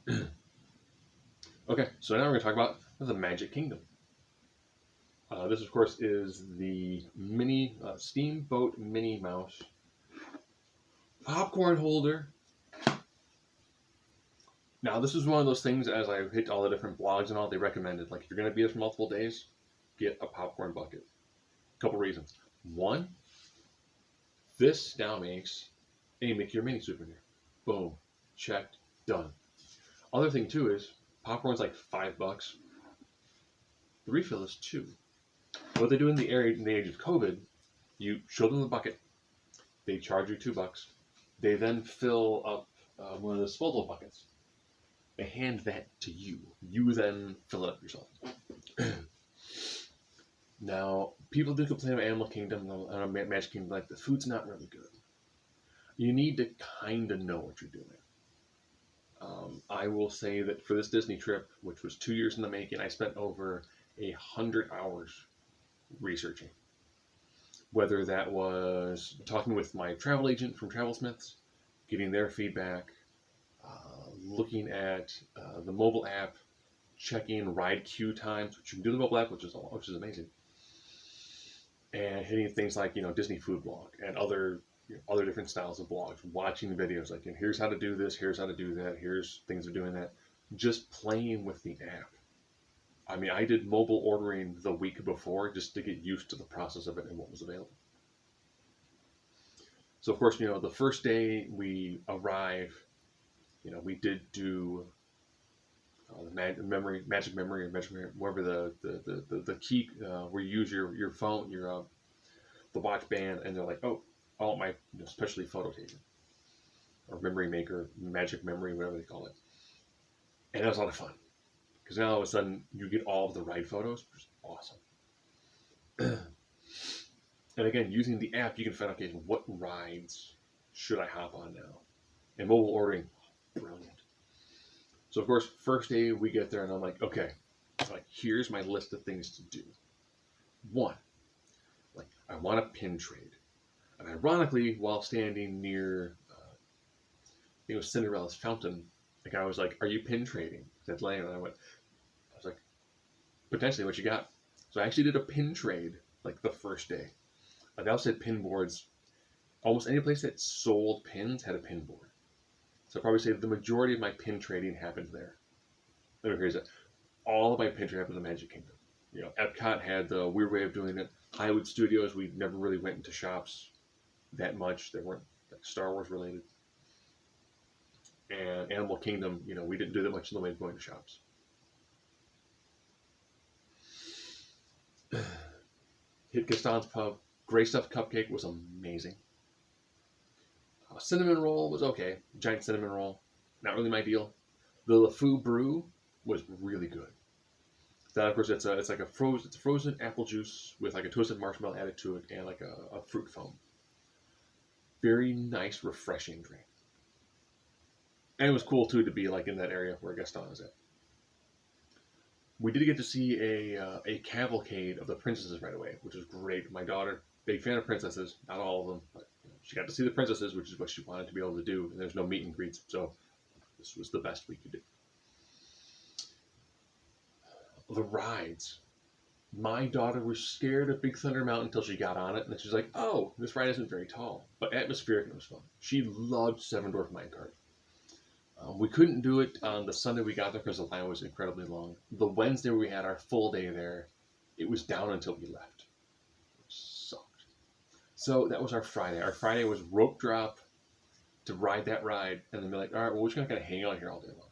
Okay, so now we're going to talk about the Magic Kingdom. This, of course, is the mini Steamboat Minnie Mouse popcorn holder. Now, this is one of those things, as I hit all the different blogs and all, they recommended, like, if you're going to be there for multiple days, get a popcorn bucket. A couple reasons. One, this now makes a Mickey or Minnie souvenir. Boom. Checked. Done. Other thing, too, is popcorn's like $5. The refill is $2. What they do in the age of COVID, you show them the bucket, they charge you $2. They then fill up one of the disposable buckets. They hand that to you. You then fill it up yourself. Now, people do complain about Animal Kingdom and Magic Kingdom, like the food's not really good. You need to kind of know what you're doing. I will say that for this Disney trip, which was 2 years in the making, I spent over 100 hours researching. Whether that was talking with my travel agent from Travelsmiths, getting their feedback, looking at the mobile app, checking ride queue times, which you can do the mobile app, which is amazing, and hitting things like Disney Food Blog and other different styles of blogs, watching the videos like here's how to do this, here's how to do that, here's things of doing that, just playing with the app. I mean, I did mobile ordering the week before just to get used to the process of it and what was available. So, of course, the first day we arrive, we did do the magic memory, or magic memory, whatever the key where you use your phone, the watch band, and they're like, oh, I want my specially photo taken, or memory maker, magic memory, whatever they call it. And that was a lot of fun. Because now all of a sudden you get all of the ride photos, which is awesome. And again, using the app, you can find out, okay, what rides should I hop on now? And mobile ordering, brilliant. So of course, first day we get there, and I'm like, okay, here's my list of things to do. One, I want a pin trade. And ironically, while standing near, I think it was Cinderella's fountain, the guy was like, "Are you pin trading?" That's laying, and I was like, potentially, what you got? So I actually did a pin trade the first day. Like I said, pin boards. Almost any place that sold pins had a pin board. So I'd probably say the majority of my pin trading happened there. Here's it. All of my pin trading happened in the Magic Kingdom. Epcot had the weird way of doing it. Hollywood Studios, we never really went into shops that much. They weren't Star Wars related. And Animal Kingdom, we didn't do that much in the way of going to shops. Hit Gaston's Pub. Gray Stuffed Cupcake was amazing. Cinnamon roll was okay. Giant cinnamon roll, not really my deal. The LeFou Brew was really good. That, of course, it's like a frozen apple juice with a toasted marshmallow added to it and a fruit foam. Very nice, refreshing drink. And it was cool too to be in that area where Gaston is at. We did get to see a cavalcade of the princesses right away, which was great. My daughter, big fan of princesses, not all of them, but she got to see the princesses, which is what she wanted to be able to do. And there's no meet and greets, so this was the best we could do. The rides. My daughter was scared of Big Thunder Mountain until she got on it, and then she's like, "Oh, this ride isn't very tall, but atmospheric and it was fun." She loved Seven Dwarf Minecart. We couldn't do it on the Sunday we got there because the line was incredibly long. The Wednesday we had our full day there, it was down until we left. It sucked. So that was our Friday. Our Friday was rope drop to ride that ride, and then be like, all right, well, we're just going to hang out here all day long.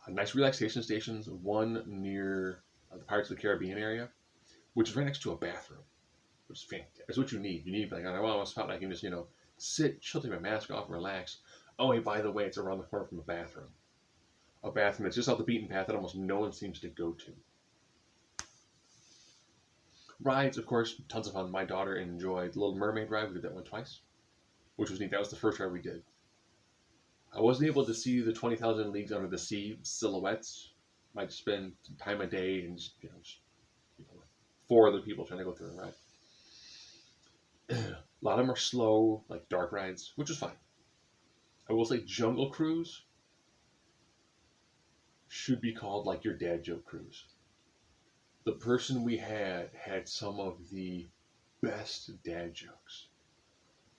Nice relaxation stations, one near the Pirates of the Caribbean area, which is right next to a bathroom, which is fantastic. That's what you need. You need, I want a spot I can just, sit, chill, take my mask off, and relax. Oh, hey, by the way, it's around the corner from a bathroom. A bathroom that's just off the beaten path that almost no one seems to go to. Rides, of course, tons of fun. My daughter enjoyed the Little Mermaid ride. We did that one twice, which was neat. That was the first ride we did. I wasn't able to see the 20,000 Leagues Under the Sea silhouettes. Might spend time a day and just 4 other people trying to go through the ride. A lot of them are slow, dark rides, which is fine. I will say Jungle Cruise should be called like your dad joke cruise. The person we had some of the best dad jokes.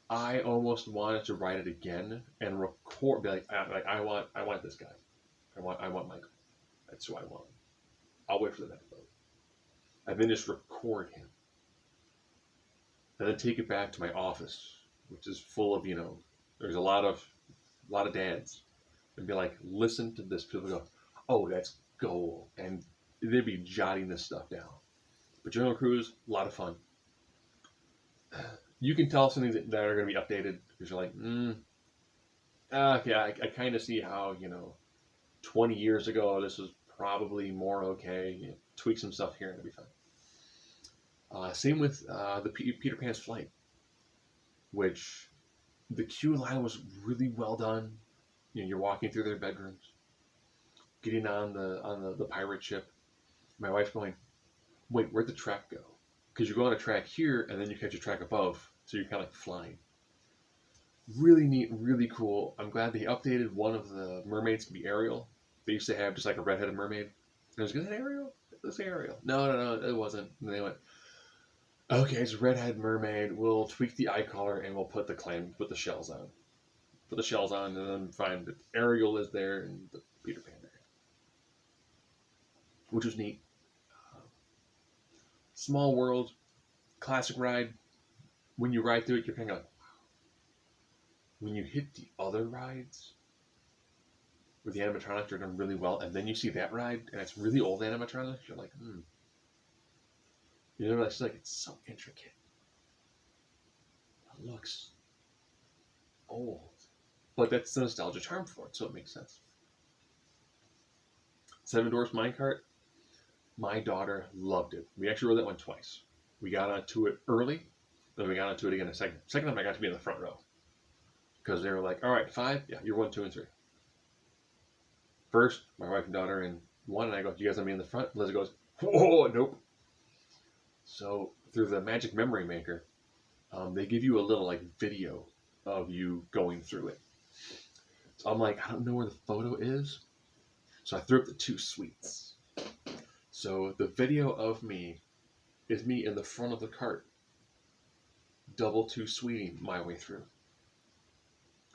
I almost wanted to write it again and record, be like I want this guy. I want Michael. That's who I want. I'll wait for the next vote. And then just record him. And then take it back to my office, which is full of, there's a lot of dads. And be like, listen to this. People go, oh, that's gold. And they'd be jotting this stuff down. But Jungle Cruise, a lot of fun. You can tell some things that are going to be updated because you're like, okay, I kind of see how, 20 years ago, this was probably more okay. Tweak some stuff here and it'll be fine. Same with the Peter Pan's flight, which the queue line was really well done. You're walking through their bedrooms, getting on the pirate ship. My wife's going, wait, where'd the track go? Because you go on a track here, and then you catch a track above, so you're kind of like flying. Really neat, really cool. I'm glad they updated one of the mermaids to be Ariel. They used to have just like a redheaded mermaid. And I was like, is that Ariel? That's Ariel. No, it wasn't. And they went, okay, it's a redhead mermaid. We'll tweak the eye color, and we'll put the shells on. Put the shells on, and then find that Ariel is there and the Peter Pan there. Which was neat. Small world, classic ride. When you ride through it, you're kind of like, wow. When you hit the other rides, where the animatronics are done really well, and then you see that ride, and it's really old animatronics, you're like, it's like, it's so intricate. It looks old. But that's the nostalgia charm for it, so it makes sense. Seven Dwarfs Minecart. My daughter loved it. We actually rode that one twice. We got onto it early, then we got onto it again a second. Second time I got to be in the front row. Because they were like, all right, 5? Yeah, you're 1, 2, and 3. First, my wife and daughter in 1, and I go, do you guys want me in the front? Liz goes, whoa, nope. So, through the Magic Memory Maker, they give you a little video of you going through it. So I'm like, I don't know where the photo is. So I threw up the 2 sweets. So the video of me is me in the front of the cart, double 2 sweeting my way through.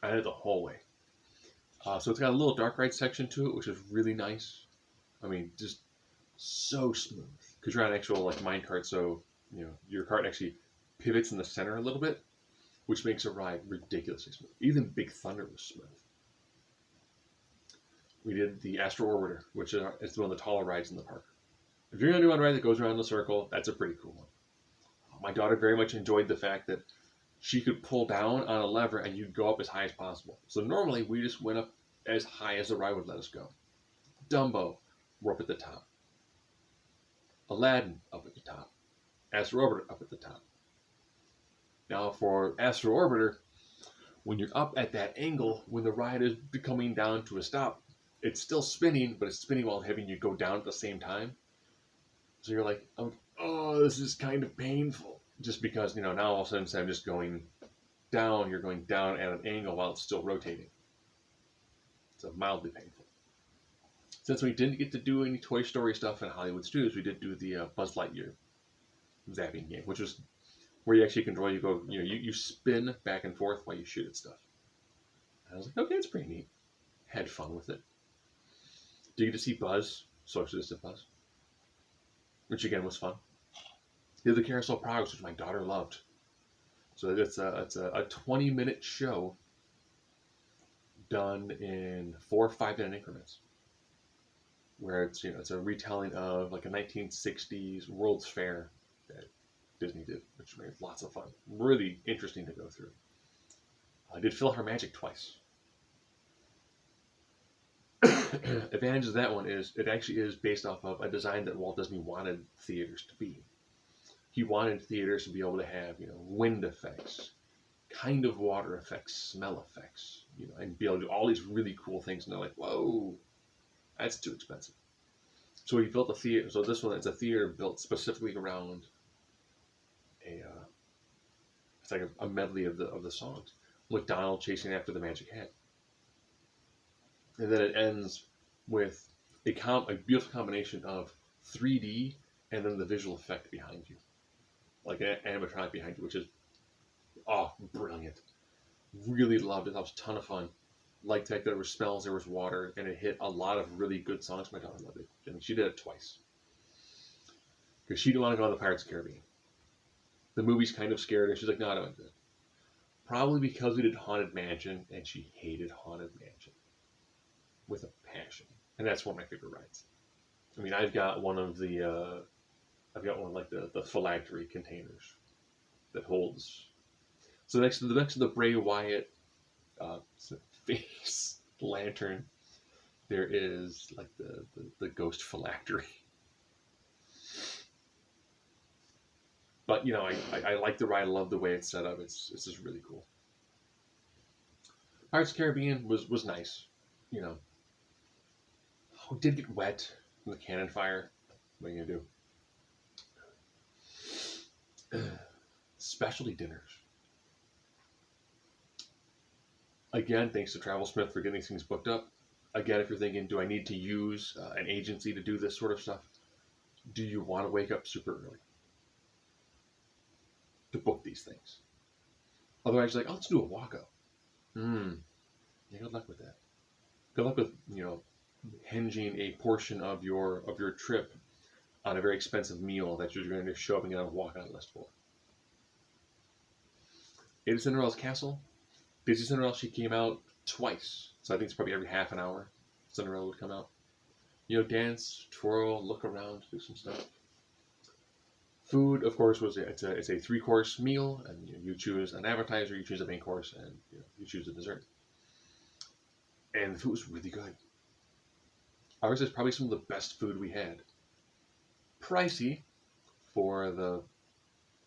I did the whole way. So it's got a little dark ride section to it, which is really nice. I mean, just so smooth. Because you're on an actual minecart, so your cart actually pivots in the center a little bit, which makes a ride ridiculously smooth. Even Big Thunder was smooth. We did the Astro Orbiter, which is one of the taller rides in the park. If you're going to do one ride that goes around the circle, that's a pretty cool one. My daughter very much enjoyed the fact that she could pull down on a lever and you'd go up as high as possible. So normally we just went up as high as the ride would let us go. Dumbo, we're up at the top. Aladdin, up at the top. Astro Orbiter, up at the top. Now for Astro Orbiter, when you're up at that angle, when the ride is coming down to a stop, it's still spinning, but it's spinning while having you go down at the same time. So you're like, oh, this is kind of painful. Just because, now all of a sudden instead of just going down, you're going down at an angle while it's still rotating. So mildly painful. Since we didn't get to do any Toy Story stuff in Hollywood Studios, we did do the Buzz Lightyear Zapping game, which was where you actually control, you spin back and forth while you shoot at stuff. And I was like, okay, it's pretty neat. Had fun with it. Did you get to see Buzz, Social Distance Buzz? Which again was fun. Did the Carousel Progress, which my daughter loved. So it's a 20-minute show done in 4 or 5-minute increments, where it's a retelling of like a 1960s World's Fair that Disney did, which made lots of fun. Really interesting to go through. I did PhilharMagic twice. Advantage of that one is it actually is based off of a design that Walt Disney wanted theaters to be. He wanted theaters to be able to have, wind effects, kind of water effects, smell effects, and be able to do all these really cool things. And they're like, whoa, that's too expensive. So he built a theater. So this one is a theater built specifically around it's like a medley of the songs, with Donald chasing after the magic hat. And then it ends with a beautiful combination of 3D and then the visual effect behind you, like an animatronic behind you, which is brilliant. Really loved it. That was a ton of fun. Liked that there were smells, there was water, and it hit a lot of really good songs. My daughter loved it. I mean, she did it twice because she didn't want to go on the Pirates of the Caribbean. The movie's kind of scared her. She's like, no, I don't want to do it. Probably because we did Haunted Mansion, and she hated Haunted Mansion with a passion. And that's one of my favorite rides. I mean, I've got one of like the phylactery containers that holds. So next to the Bray Wyatt face lantern, there is like the ghost phylactery. But you know, I like the ride. I love the way it's set up. It's just really cool. Pirates of the Caribbean was nice. You know, we did get wet from the cannon fire. What are you gonna do? Specialty dinners. Again, thanks to TravelSmith for getting these things booked up. Again, if you're thinking, do I need to use an agency to do this sort of stuff? Do you want to wake up super early to book these things? Otherwise, you're like, oh, let's do a walkout. Yeah, good luck with that. Good luck with, you know, hinging a portion of your trip on a very expensive meal that you're going to show up and get on a walkout list for. It is Cinderella's Castle. Busy Cinderella, she came out twice. So I think it's probably every half an hour Cinderella would come out. You know, dance, twirl, look around, do some stuff. Food, of course, it's a 3-course meal, and you choose an appetizer, you choose a main course, and you choose a dessert. And the food was really good. Ours is probably some of the best food we had. Pricey for the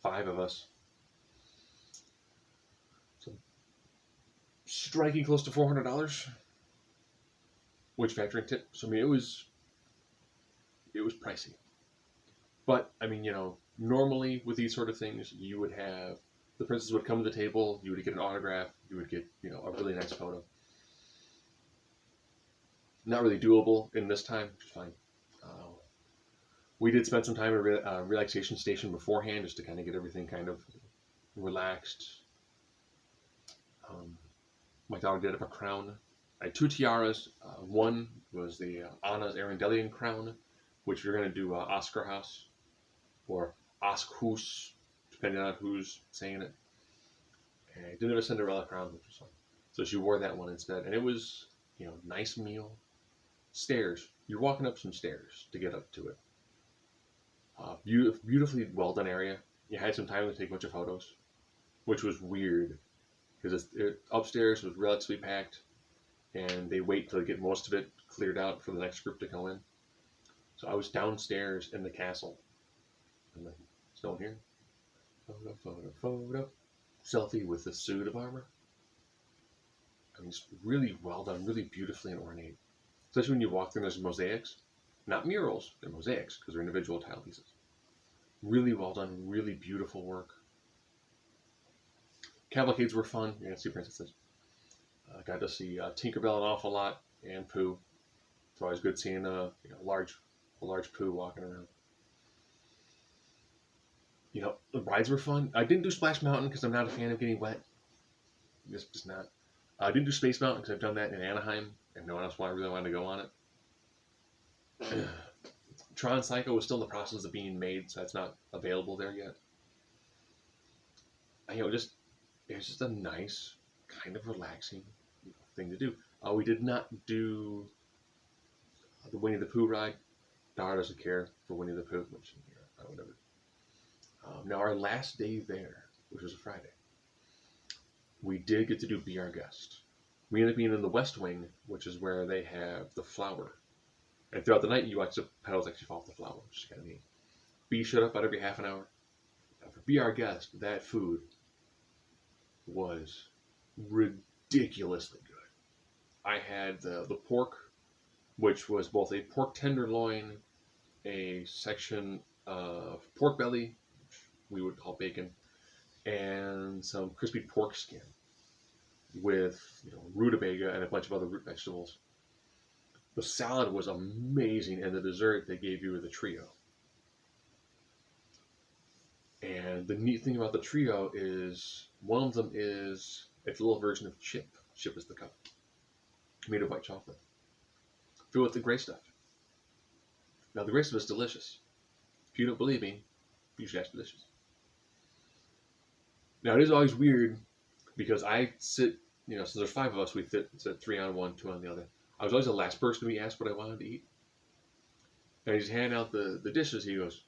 5 of us. So striking close to $400, which factoring tip. So I mean, it was pricey. But I mean, you know, normally with these sort of things, you would have the princess would come to the table, you would get an autograph, you would get, you know, a really nice photo. Not really doable in this time, which is fine. We did spend some time at a relaxation station beforehand just to kind of get everything kind of relaxed. My daughter did have a crown. I had 2 tiaras. One was the Anna's Arundelian crown, which we're going to do Oscar House or Oskhus, depending on who's saying it. And I did have a Cinderella crown, which was fun. So she wore that one instead. And it was, you know, nice meal. Stairs. You're walking up some stairs to get up to it. Beautifully well done area. You had some time to take a bunch of photos, which was weird because upstairs was relatively packed, and they wait till they get most of it cleared out for the next group to go in. So I was downstairs in the castle. I'm like, it's no one here. Photo. Selfie with the suit of armor. I mean, it's really well done, really beautifully and ornate. Especially when you walk through, there's mosaics. Not murals, they're mosaics because they're individual tile pieces. Really well done, really beautiful work. Cavalcades were fun. You're going to see princesses. Got to see Tinkerbell an awful lot and Pooh. It's always good seeing a large Pooh walking around. You know, the rides were fun. I didn't do Splash Mountain because I'm not a fan of getting wet. Just not. I didn't do Space Mountain because I've done that in Anaheim and no one else really wanted to go on it. Tron Psycho was still in the process of being made, so that's not available there yet. You know, it's just a nice, kind of relaxing thing to do. We did not do the Winnie the Pooh ride. Daughter doesn't care for Winnie the Pooh, which, whatever. Now, our last day there, which was a Friday, we did get to do Be Our Guest. We ended up being in the West Wing, which is where they have the flower. And throughout the night, you watch the petals actually fall off the flower, which is kind of neat. Bee showed up about every half an hour. For Be Our Guest, that food was ridiculously good. I had the pork, which was both a pork tenderloin, a section of pork belly, which we would call bacon, and some crispy pork skin with rutabaga and a bunch of other root vegetables. The salad was amazing, and the dessert they gave you with a trio. And the neat thing about the trio is one of them is it's a little version of chip. Chip is the cup, made of white chocolate, filled with the gray stuff. Now the gray stuff is delicious. If you don't believe me, you should ask the dishes. Now it is always weird because I sit, so there's five of us, we sit three on one, two on the other. I was always the last person to be asked what I wanted to eat. And he's handing out the dishes. He goes,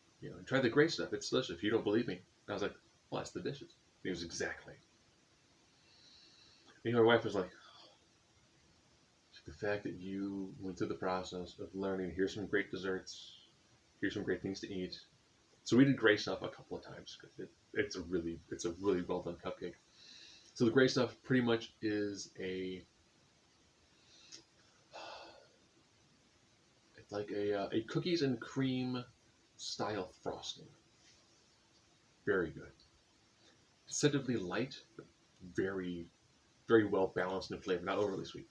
try the gray stuff. It's delicious. If you don't believe me. And I was like, well, that's the dishes. He goes, exactly. And my wife was like, the fact that you went through the process of learning, here's some great desserts, here's some great things to eat. So we did gray stuff a couple of times because it's a really well done cupcake. So the gray stuff pretty much is it's like a cookies and cream style frosting. Very good. Deceptively light, but very, very well balanced in flavor, not overly sweet.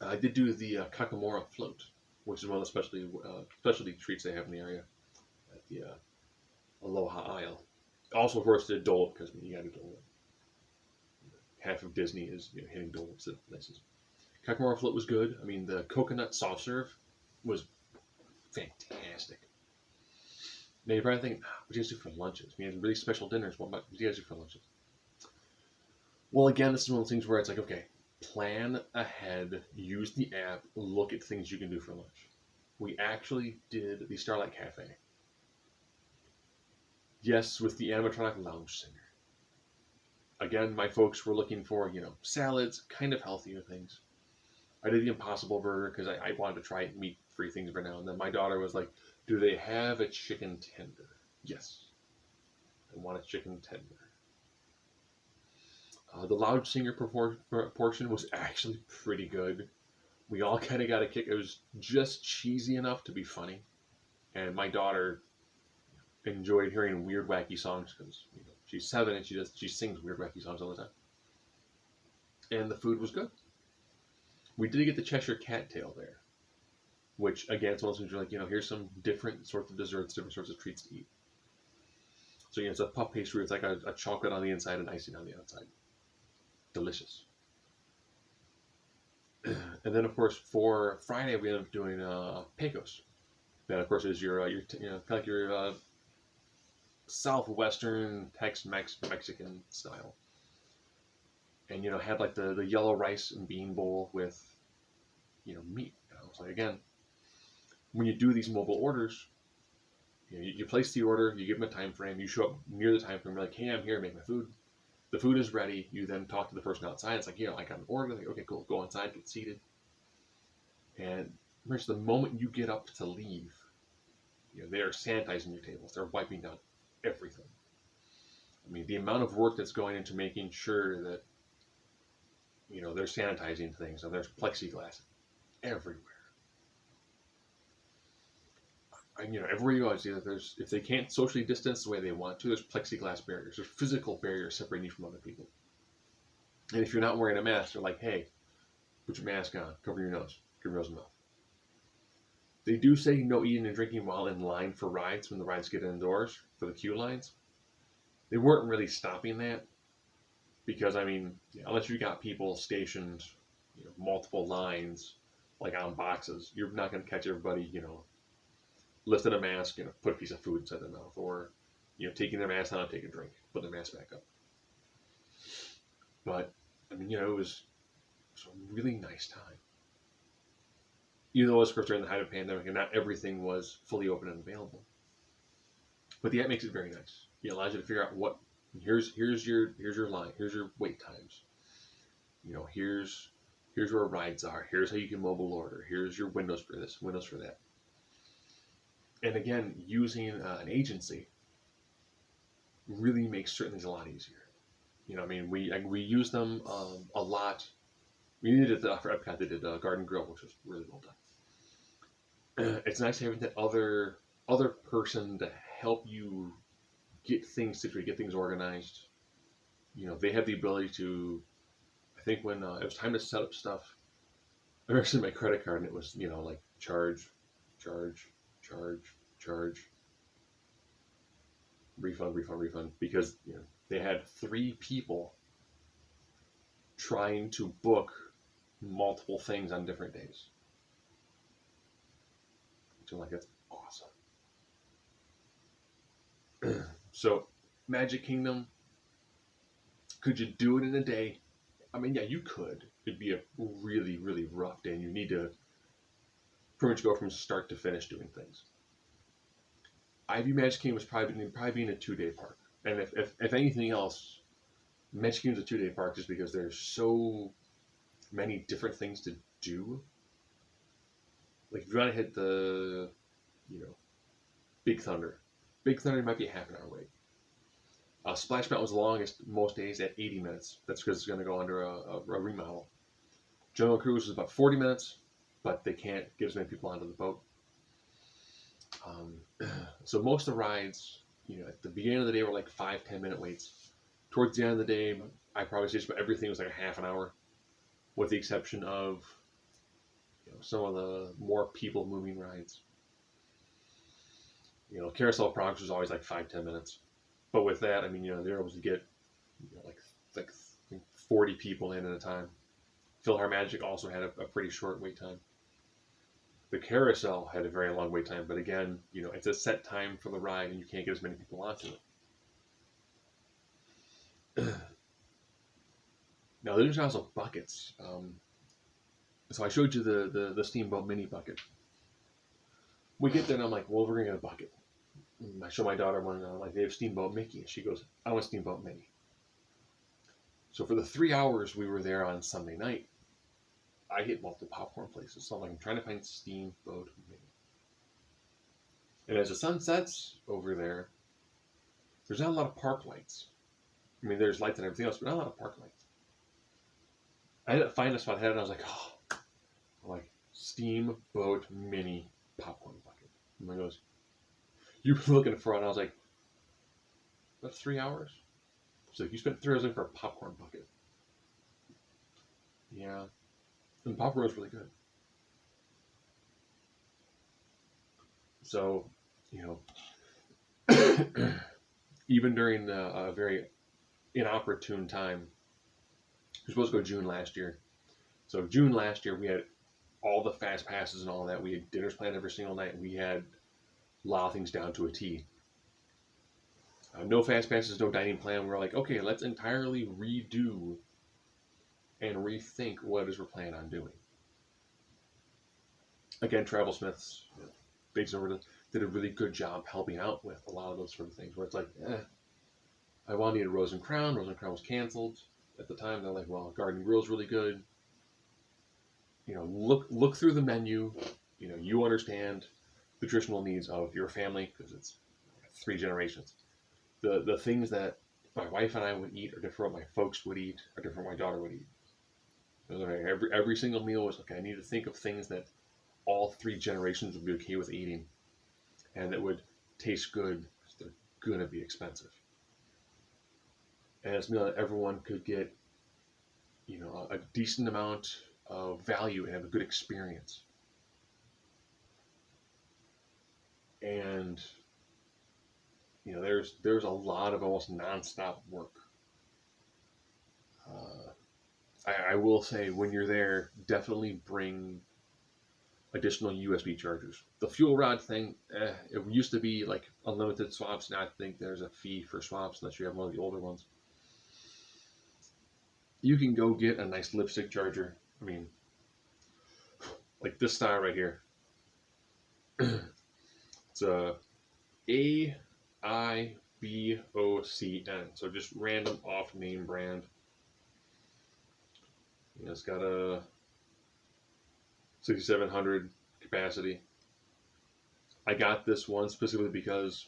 I did do the Kakamora float, which is one of the specialty treats they have in the area at the Aloha Isle. Also, of course, did Dole Whip because you got to do Dole Whip. Half of Disney is hitting Dole Whips at places. Kakamora float was good. I mean, the coconut soft serve was fantastic. Now you're probably thinking, what do you guys do for lunches? We had really special dinners. What do you guys do for lunches? Well, again, this is one of those things where it's like, okay, plan ahead, use the app, look at things you can do for lunch. We actually did the Starlight Cafe. Yes, with the animatronic lounge singer. Again, my folks were looking for, salads, kind of healthier things. I did the Impossible Burger because I wanted to try meat-free things for now. And then my daughter was like, do they have a chicken tender? Yes. I want a chicken tender. The lounge singer portion was actually pretty good. We all kind of got a kick. It was just cheesy enough to be funny. And my daughter enjoyed hearing weird, wacky songs because she's 7 and she sings weird, wacky songs all the time. And the food was good. We did get the Cheshire Cattail there, which again, it's one of those things you're like, here's some different sorts of desserts, different sorts of treats to eat. So it's a puff pastry. It's like a chocolate on the inside and icing on the outside. Delicious. And then, of course, for Friday, we ended up doing Pecos. That, of course, is your kind of like your southwestern Tex-Mex Mexican style. And had like the yellow rice and bean bowl with meat. So again, when you do these mobile orders, you place the order, you give them a time frame, you show up near the time frame, you're like, hey, I'm here, make my food. The food is ready. You then talk to the person outside. It's like, I got an order. Like, okay, cool. Go inside, get seated. And the moment you get up to leave, they are sanitizing your tables. They're wiping down everything. I mean, the amount of work that's going into making sure that, they're sanitizing things. And there's plexiglass everywhere. And, everywhere you go, I see that if they can't socially distance the way they want to, there's plexiglass barriers. There's physical barriers separating you from other people. And if you're not wearing a mask, they're like, hey, put your mask on, cover your nose and mouth. They do say no eating and drinking while in line for rides when the rides get indoors for the queue lines. They weren't really stopping that because, unless you got people stationed, multiple lines, like on boxes, you're not going to catch everybody, lifting a mask, put a piece of food inside their mouth, or, taking their mask down, take a drink, put their mask back up. But, it was a really nice time. Even though, of course, during the height of the pandemic, and not everything was fully open and available. But the app makes it very nice. It allows you to figure out here's your line, here's your wait times. Here's where rides are, here's how you can mobile order, here's your windows for this, windows for that. And again, using an agency really makes certain things a lot easier. We use them a lot. We did it for Epcot. They did a Garden Grill, which was really well done. It's nice having that other person to help you get things situated, get things organized. They have the ability to. I think when it was time to set up stuff, I remember seeing my credit card and it was, you know, like charge, charge, charge, refund, because you know they had 3 people trying to book multiple things on different days. So I'm like, that's awesome. So, Magic Kingdom, could you do it in a day? I mean, yeah, you could. It'd be a really, really rough day, and you need to pretty much go from start to finish doing things. I view Magic Kingdom as probably being a 2-day park. And if anything else, Magic Kingdom's a 2-day park just because there's so many different things to do. Like, if you want to hit the, you know, Big Thunder. Big Thunder might be a half an hour wait. Splash Mountain was the longest most days at 80 minutes. That's because it's going to go under a remodel. Jungle Cruise is about 40 minutes, but they can't get as many people onto the boat. So most of the rides, you know, at the beginning of the day were like 5-10 minute waits. Towards the end of the day, I probably say just about everything was like a half an hour, with the exception of, you know, some of the more people moving rides. You know, Carousel of Progress was always like 5-10 minutes, but with that, I mean, you know, they're able to get, you know, like 40 people in at a time. PhilharMagic also had a pretty short wait time. The carousel had a very long wait time, but again, you know, it's a set time for the ride, and you can't get as many people onto it. Now, there's also buckets. So I showed you the Steamboat Mini bucket. We get there, and I'm like, well, we're gonna get a bucket. And I show my daughter one, and I'm like, they have Steamboat Mickey, and she goes, I want Steamboat Mini. So for the 3 hours we were there on Sunday night, I hit multiple popcorn places. So I'm like, I'm trying to find Steamboat Mini. And as the sun sets over there, there's not a lot of park lights. I mean, there's lights and everything else, but not a lot of park lights. I ended up finding a spot ahead, and I was like, oh, I'm like, Steamboat Mini popcorn bucket. And he goes, you've been looking for it. And I was like, that's 3 hours? So you spent 3 hours looking for a popcorn bucket. Yeah. And the popcorn was really good. So, you know, even during a very inopportune time, we were supposed to go June last year. So June last year, we had all the fast passes and all that. We had dinners planned every single night. We had a lot of things down to a T. No fast passes, no dining plan. We were like, okay, let's entirely redo and rethink what it is we're planning on doing. Again, Travel Smiths, you know, Big Silver did a really good job helping out with a lot of those sort of things. Where it's like, I wanted a Rose and Crown. Rose and Crown was canceled at the time. They're like, well, Garden Grill's really good. You know, look through the menu. You know, you understand the nutritional needs of your family because it's 3 generations. The things that my wife and I would eat are different what my folks would eat, are different what my daughter would eat. Every single meal was, okay, I need to think of things that all 3 generations would be okay with eating and that would taste good because they're going to be expensive. And it's a meal that everyone could get, you know, a decent amount of value and have a good experience. And, you know, there's a lot of almost nonstop work. I will say, when you're there, definitely bring additional USB chargers. The fuel rod thing, it used to be like unlimited swaps. Now I think there's a fee for swaps unless you have one of the older ones. You can go get a nice lipstick charger. I mean, like this style right here. It's a AIBOCN, so just random off-name brand. You know, it's got a 6,700 capacity. I got this one specifically because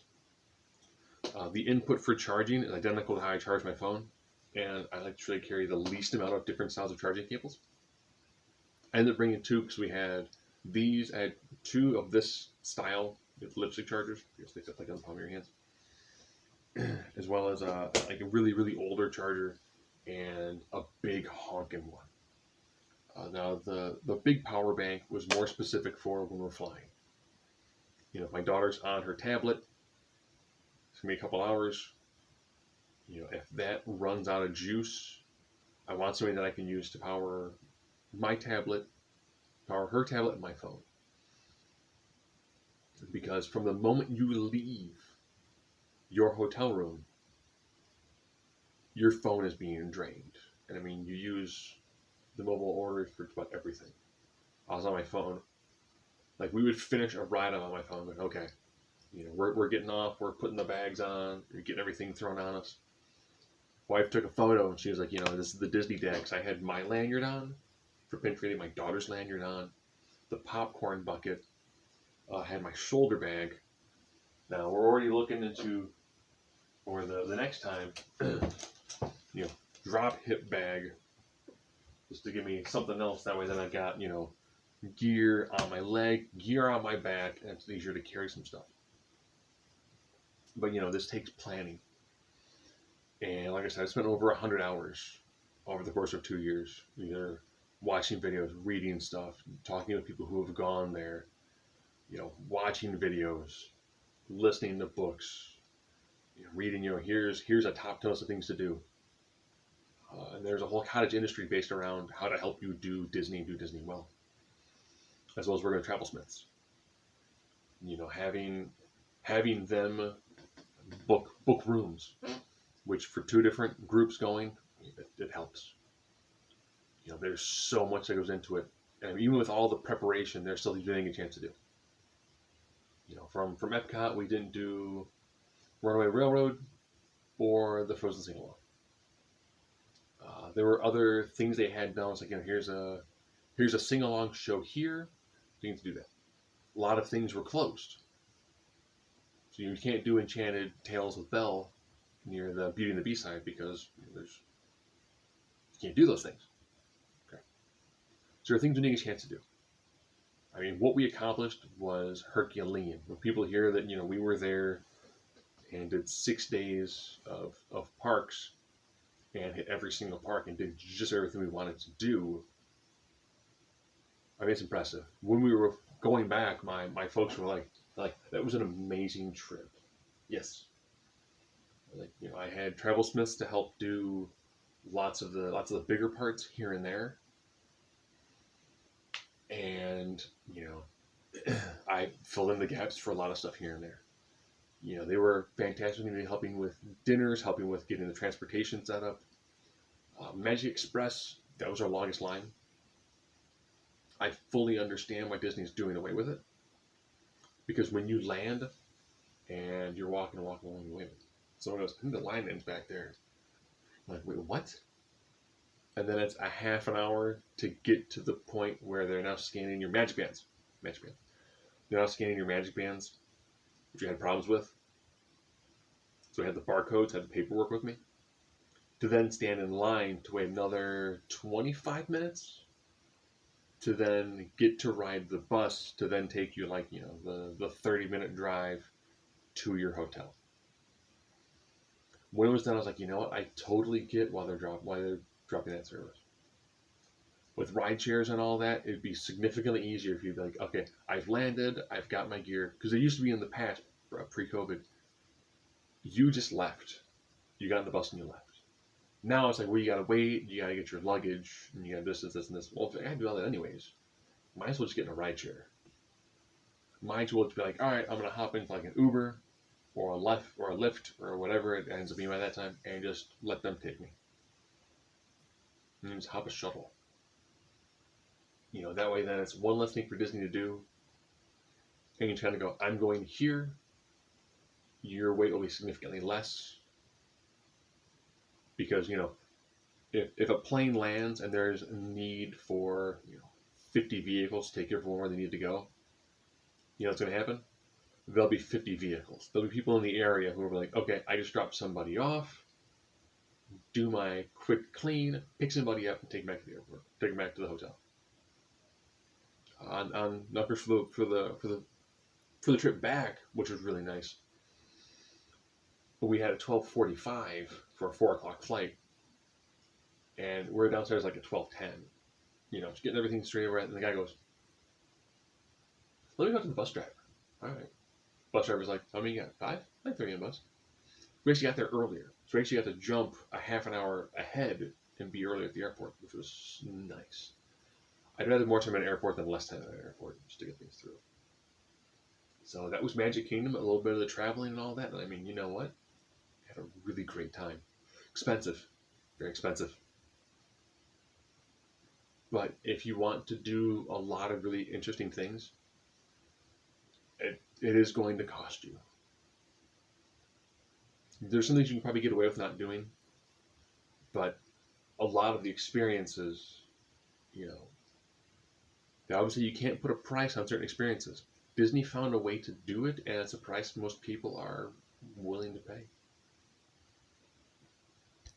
the input for charging is identical to how I charge my phone, and I like to try to carry the least amount of different styles of charging cables. I ended up bringing 2 because we had these. I had 2 of this style with lipstick chargers because they fit like on the palm of your hands, as well as like a really, really older charger and a big honking one. Now the big power bank was more specific for when we're flying. If my daughter's on her tablet, it's gonna be a couple hours. If that runs out of juice, I want something that I can use to power my tablet, power her tablet, and my phone. Because from the moment you leave your hotel room, your phone is being drained. And I mean, you use the mobile orders for about everything. I was on my phone. Like, we would finish a ride on my phone, but okay, we're getting off, we're putting the bags on, we're getting everything thrown on us. Wife took a photo and she was like, this is the Disney day, because I had my lanyard on for pin trading, my daughter's lanyard on, the popcorn bucket, had my shoulder bag. Now we're already looking into, for the next time, drop hip bag, just to give me something else. That way, then I got gear on my leg, gear on my back, and it's easier to carry some stuff. But this takes planning. And like I said, I spent over 100 hours over the course of 2 years, either watching videos, reading stuff, talking to people who have gone there, watching videos, listening to books, reading, here's a top 10 list of things to do. And there's a whole cottage industry based around how to help you do Disney well, as well as we're going to travel smiths. Having them book rooms, which for 2 different groups going, it helps. There's so much that goes into it, and even with all the preparation, there's still getting a chance to do. From Epcot, we didn't do Runaway Railroad or the Frozen Sing-Along. There were other things they had done. It's like, here's a sing-along show here. You need to do that. A lot of things were closed, so you can't do Enchanted Tales with Belle near the Beauty and the Beast side because you can't do those things. Okay, so there are things we need a chance to do. I mean, what we accomplished was Herculean. When people hear that we were there and did 6 days of parks and hit every single park and did just everything we wanted to do, I mean, it's impressive. When we were going back, my folks were like, that was an amazing trip. Yes. I had travel smiths to help do lots of the bigger parts here and there. And, I filled in the gaps for a lot of stuff here and there. They were fantastic, helping with dinners, helping with getting the transportation set up. Magic Express, that was our longest line. I fully understand why Disney's doing away with it. Because when you land and you're walking along the way, someone goes, I think the line ends back there. I'm like, wait, what? And then it's a half an hour to get to the point where they're now scanning your magic bands. They're now scanning your magic bands, which you had problems with. So I had the barcodes, had the paperwork with me. To then stand in line to wait another 25 minutes to then get to ride the bus to then take you the 30-minute drive to your hotel. When it was done, I was like, what? I totally get why they're dropping that service. With ride shares and all that, it'd be significantly easier if you'd be like, okay, I've landed, I've got my gear. Because it used to be in the past, pre-COVID, you just left. You got in the bus and you left. Now it's like, well, you gotta wait, you gotta get your luggage, and you gotta this, and this. Well, if I gotta do all that anyways, might as well just get in a ride share. Might as well just be like, all right, I'm gonna hop into an Uber, or a Lyft, or whatever it ends up being by that time, and just let them take me. And just hop a shuttle. That way then it's one less thing for Disney to do. And you kind of go, I'm going here. Your wait will be significantly less. Because, if a plane lands and there's a need for, 50 vehicles to take everyone where they need to go, what's going to happen? There'll be 50 vehicles. There'll be people in the area who are like, okay, I just dropped somebody off, do my quick clean, pick somebody up and take them back to the airport, take them back to the hotel. On numbers for the trip back, which was really nice. But we had a 12:45 for a 4 o'clock flight, and we're downstairs at 12:10. just getting everything straight over. And the guy goes, "Let me talk to the bus driver." All right. Bus driver's like, "How many you got? 5? Like 30 on the bus." We actually got there earlier, so we actually got to jump a half an hour ahead and be early at the airport, which was nice. I'd rather more time at an airport than less time at an airport just to get things through. So that was Magic Kingdom, a little bit of the traveling and all that. And I mean, you know what? I had a really great time. Expensive, very expensive. But if you want to do a lot of really interesting things, it is going to cost you. There's some things you can probably get away with not doing, but a lot of the experiences, you know, obviously you can't put a price on certain experiences. Disney found a way to do it, and it's a price most people are willing to pay.